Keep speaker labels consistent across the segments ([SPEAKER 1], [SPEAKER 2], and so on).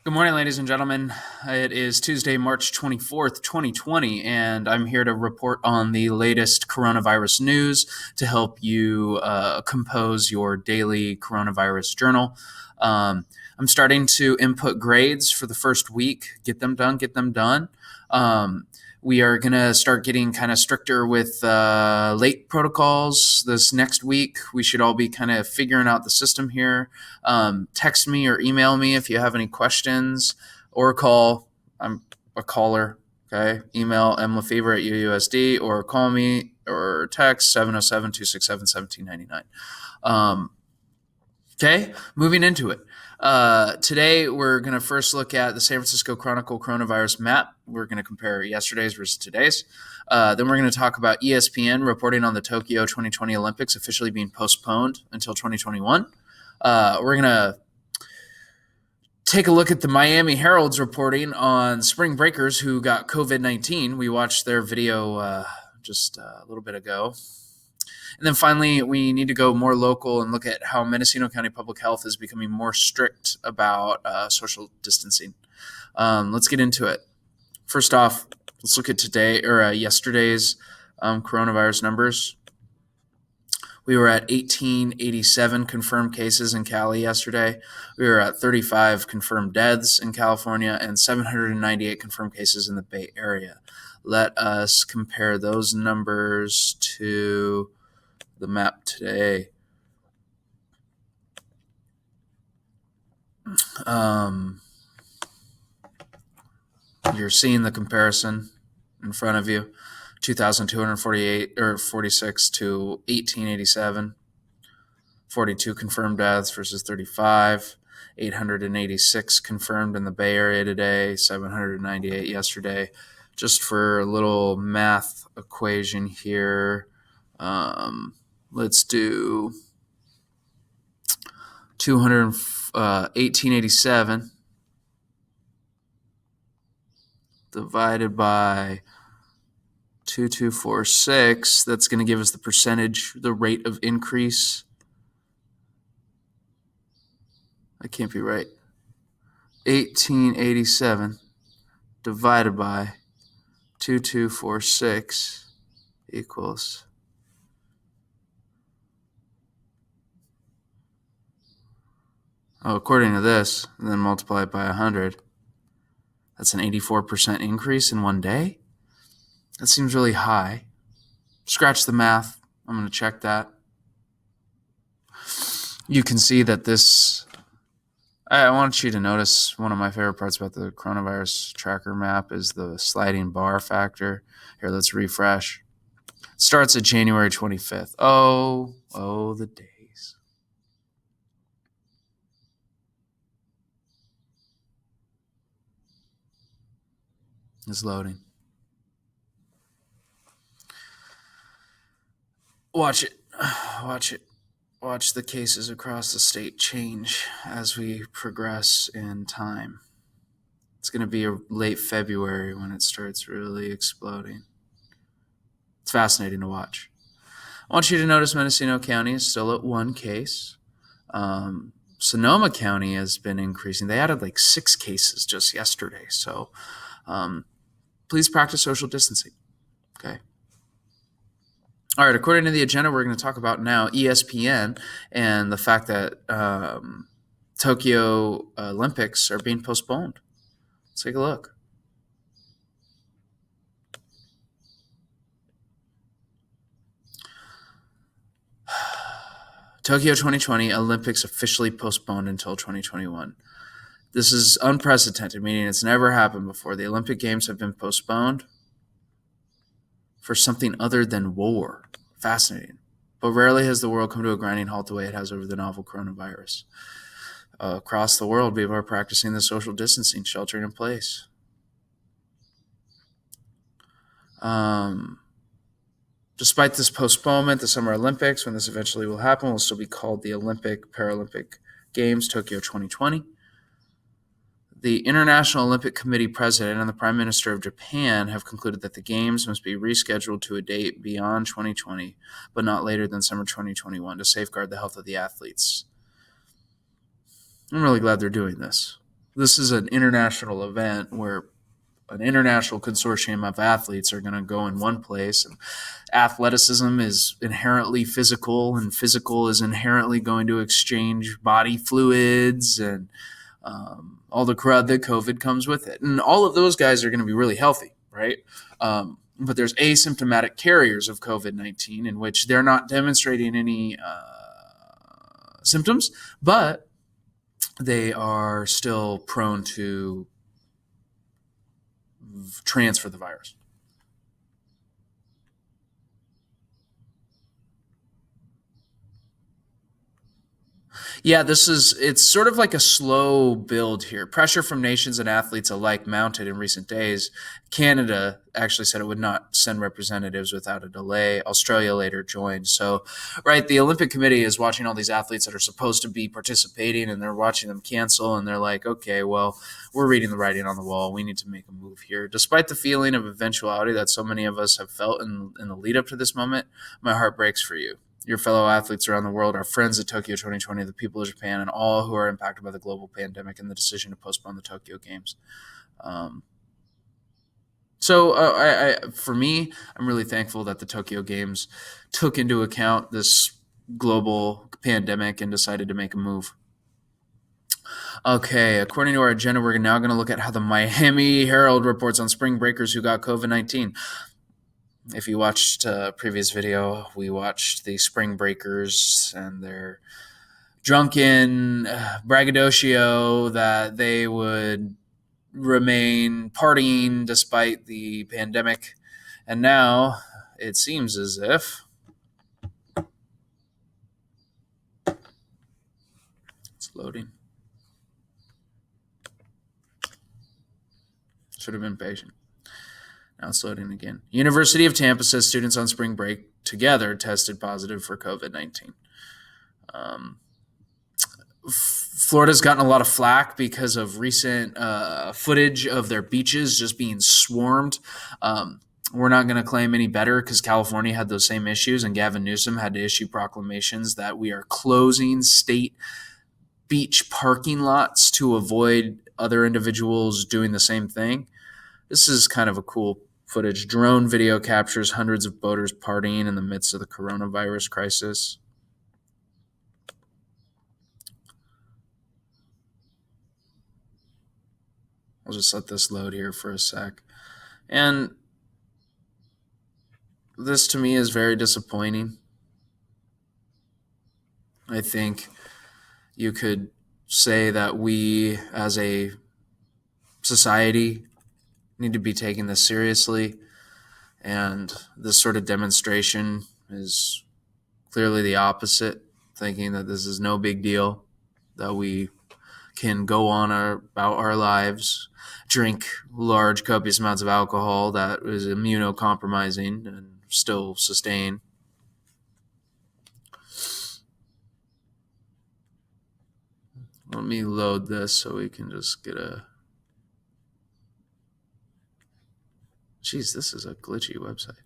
[SPEAKER 1] Good morning, ladies and gentlemen. It is Tuesday, March 24th, 2020, and I'm here to report on the latest coronavirus news to help you compose your daily coronavirus journal. I'm starting to input grades for the first week. Get them done, get them done. We are going to start getting kind of stricter with late protocols this next week. We should all be kind of figuring out the system here. Text me or email me if you have any questions, or call. I'm a caller. Okay. Email mlefevre@UUSD or call me or text 707-267-1799. Okay, moving into it. Today, we're going to first look at the San Francisco Chronicle coronavirus map. We're going to compare yesterday's versus today's. Then we're going to talk about ESPN reporting on the Tokyo 2020 Olympics officially being postponed until 2021. We're going to take a look at the Miami Herald's reporting on Springbreakers who got COVID-19. We watched their video just a little bit ago. And then finally, we need to go more local and look at how Mendocino County Public Health is becoming more strict about social distancing. Let's get into it. First off, let's look at yesterday's coronavirus numbers. We were at 1887 confirmed cases in Cali yesterday. We were at 35 confirmed deaths in California and 798 confirmed cases in the Bay Area. Let us compare those numbers to the map today. You're seeing the comparison in front of you. 2,248 or 46 to 1887. 42 confirmed deaths versus 35. 886 confirmed in the Bay Area today. 798 yesterday. Just for a little math equation here. Let's do 1887 divided by 2246. That's going to give us the percentage, the rate of increase. That can't be right. 1887 divided by 2246 equals according to this, and then multiply it by 100. That's an 84% increase in one day. That seems really high. Scratch the math. I'm going to check that. You can see that this, I want you to notice one of my favorite parts about the coronavirus tracker map is the sliding bar factor. Here, let's refresh. It starts at January 25th. Oh, the days. Is loading. Watch it. Watch the cases across the state change as we progress in time. It's going to be a late February when it starts really exploding. It's fascinating to watch. I want you to notice Mendocino County is still at 1 case. Sonoma County has been increasing. They added like 6 cases just yesterday. So please practice social distancing. Okay. All right. According to the agenda, we're going to talk about now ESPN and the fact that Tokyo Olympics are being postponed. Let's take a look. Tokyo 2020 Olympics officially postponed until 2021. This is unprecedented, meaning it's never happened before. The Olympic Games have been postponed for something other than war. Fascinating. But rarely has the world come to a grinding halt the way it has over the novel coronavirus. Across the world, people are practicing the social distancing, sheltering in place. Despite this postponement, the Summer Olympics, when this eventually will happen, will still be called the Paralympic Games Tokyo 2020. The International Olympic Committee president and the Prime Minister of Japan have concluded that the Games must be rescheduled to a date beyond 2020, but not later than summer 2021 to safeguard the health of the athletes. I'm really glad they're doing this. This is an international event where an international consortium of athletes are going to go in one place. And athleticism is inherently physical, and physical is inherently going to exchange body fluids and all the crud that COVID comes with it. And all of those guys are going to be really healthy, right? But there's asymptomatic carriers of COVID-19 in which they're not demonstrating any symptoms, but they are still prone to transfer the virus. Yeah, it's sort of like a slow build here. Pressure from nations and athletes alike mounted in recent days. Canada actually said it would not send representatives without a delay. Australia later joined. So, right, the Olympic Committee is watching all these athletes that are supposed to be participating, and they're watching them cancel, and they're like, okay, well, we're reading the writing on the wall. We need to make a move here. Despite the feeling of eventuality that so many of us have felt in the lead up to this moment, my heart breaks for you, your fellow athletes around the world, our friends at Tokyo 2020, the people of Japan, and all who are impacted by the global pandemic and the decision to postpone the Tokyo Games. For me, I'm really thankful that the Tokyo Games took into account this global pandemic and decided to make a move. Okay, according to our agenda, we're now going to look at how the Miami Herald reports on Springbreakers who got COVID-19. If you watched a previous video, we watched the Springbreakers and their drunken braggadocio that they would remain partying despite the pandemic. And now it seems as if it's loading. Should have been patient. Now it's loading again. University of Tampa says students on spring break together tested positive for COVID-19. Florida's gotten a lot of flack because of recent footage of their beaches just being swarmed. We're not going to claim any better because California had those same issues, and Gavin Newsom had to issue proclamations that we are closing state beach parking lots to avoid other individuals doing the same thing. This is kind of a cool footage. Drone video captures hundreds of boaters partying in the midst of the coronavirus crisis. I'll just let this load here for a sec. And this to me is very disappointing. I think you could say that we as a society need to be taking this seriously, and this sort of demonstration is clearly the opposite, thinking that this is no big deal, that we can go on about our lives, drink large copious amounts of alcohol that is immunocompromising and still sustain. Let me load this so we can just get a... Jeez, this is a glitchy website.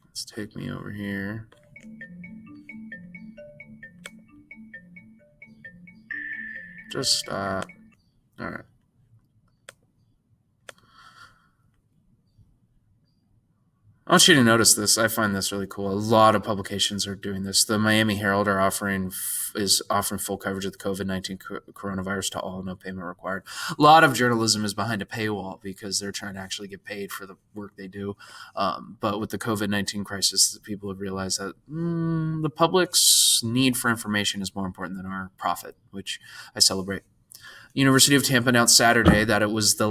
[SPEAKER 1] Let's take me over here. Just stop. All right. I want you to notice this. I find this really cool. A lot of publications are doing this. The Miami Herald is offering full coverage of the COVID-19 coronavirus to all, no payment required. A lot of journalism is behind a paywall because they're trying to actually get paid for the work they do. But with the COVID-19 crisis, people have realized that the public's need for information is more important than our profit, which I celebrate. University of Tampa announced Saturday that it was the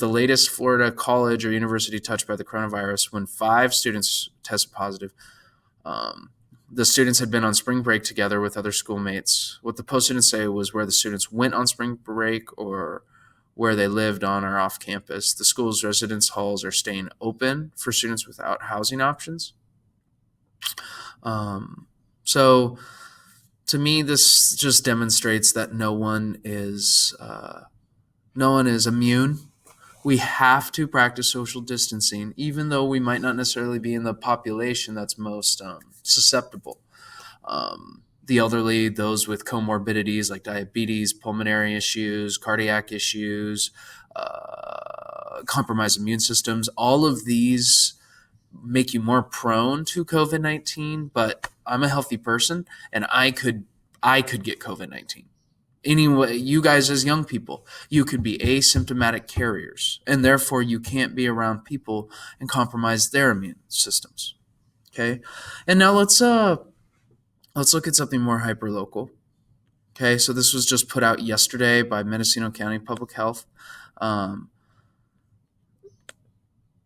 [SPEAKER 1] latest Florida college or university touched by the coronavirus when 5 students tested positive. The students had been on spring break together with other schoolmates. What the Post didn't say was where the students went on spring break or where they lived on or off campus. The school's residence halls are staying open for students without housing options. To me, this just demonstrates that no one is immune. We have to practice social distancing, even though we might not necessarily be in the population that's most susceptible. The elderly, those with comorbidities like diabetes, pulmonary issues, cardiac issues, compromised immune systems, all of these make you more prone to COVID-19, but I'm a healthy person and I could get COVID-19. Anyway, you guys as young people, you could be asymptomatic carriers, and therefore you can't be around people and compromise their immune systems. Okay? And now let's look at something more hyper-local. Okay, so this was just put out yesterday by Mendocino County Public Health.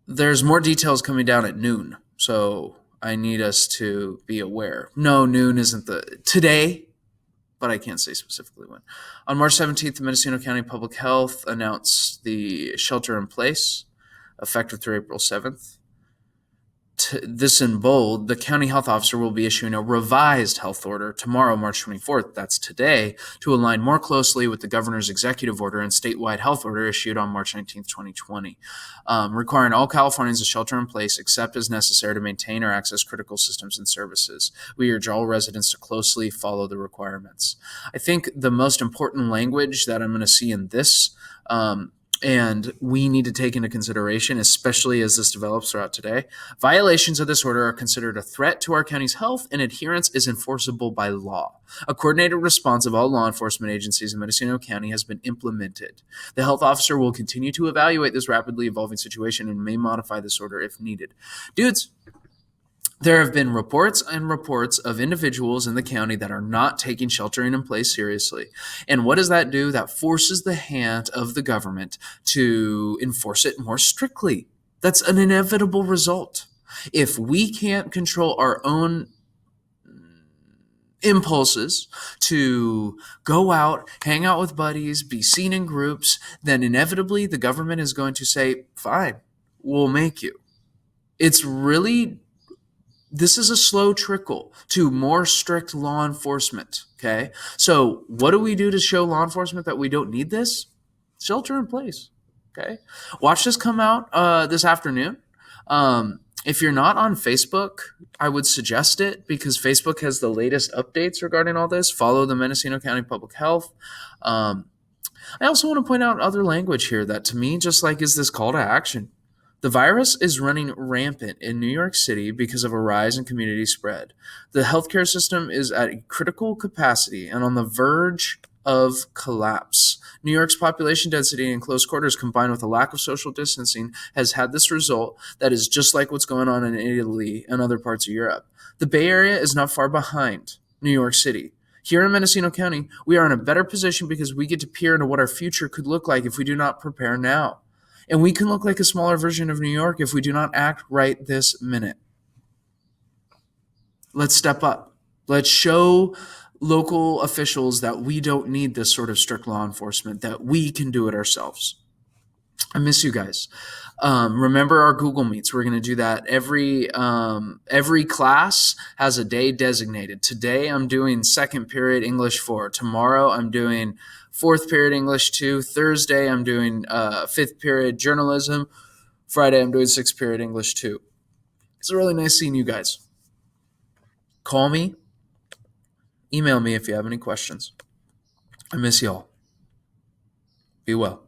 [SPEAKER 1] There's more details coming down at noon, so I need us to be aware. No, noon isn't today, but I can't say specifically when. On March 17th, the Mendocino County Public Health announced the shelter in place, effective through April 7th. This in bold, the county health officer will be issuing a revised health order tomorrow, March 24th, that's today, to align more closely with the governor's executive order and statewide health order issued on March 19th, 2020, requiring all Californians to shelter in place except as necessary to maintain or access critical systems and services. We urge all residents to closely follow the requirements. I think the most important language that I'm going to see in this and we need to take into consideration, especially as this develops throughout today, violations of this order are considered a threat to our county's health, and adherence is enforceable by law. A coordinated response of all law enforcement agencies in Mendocino County has been implemented. The health officer will continue to evaluate this rapidly evolving situation and may modify this order if needed. Dudes, there have been reports and reports of individuals in the county that are not taking sheltering in place seriously. And what does that do? That forces the hand of the government to enforce it more strictly. That's an inevitable result. If we can't control our own impulses to go out, hang out with buddies, be seen in groups, then inevitably the government is going to say, fine, we'll make you. This is a slow trickle to more strict law enforcement, okay? So what do we do to show law enforcement that we don't need this? Shelter in place, okay? Watch this come out this afternoon. If you're not on Facebook, I would suggest it because Facebook has the latest updates regarding all this. Follow the Mendocino County Public Health. I also want to point out other language here that to me just like is this call to action. The virus is running rampant in New York City because of a rise in community spread. The healthcare system is at a critical capacity and on the verge of collapse. New York's population density and close quarters combined with a lack of social distancing has had this result that is just like what's going on in Italy and other parts of Europe. The Bay Area is not far behind New York City. Here in Mendocino County, we are in a better position because we get to peer into what our future could look like if we do not prepare now. And we can look like a smaller version of New York if we do not act right this minute. Let's step up. Let's show local officials that we don't need this sort of strict law enforcement, that we can do it ourselves. I miss you guys. Remember our Google Meets. We're going to do that. Every class has a day designated. Today I'm doing second period English 4. Tomorrow I'm doing fourth period English 2. Thursday I'm doing fifth period journalism. Friday I'm doing sixth period English 2. It's really nice seeing you guys. Call me. Email me if you have any questions. I miss y'all. Be well.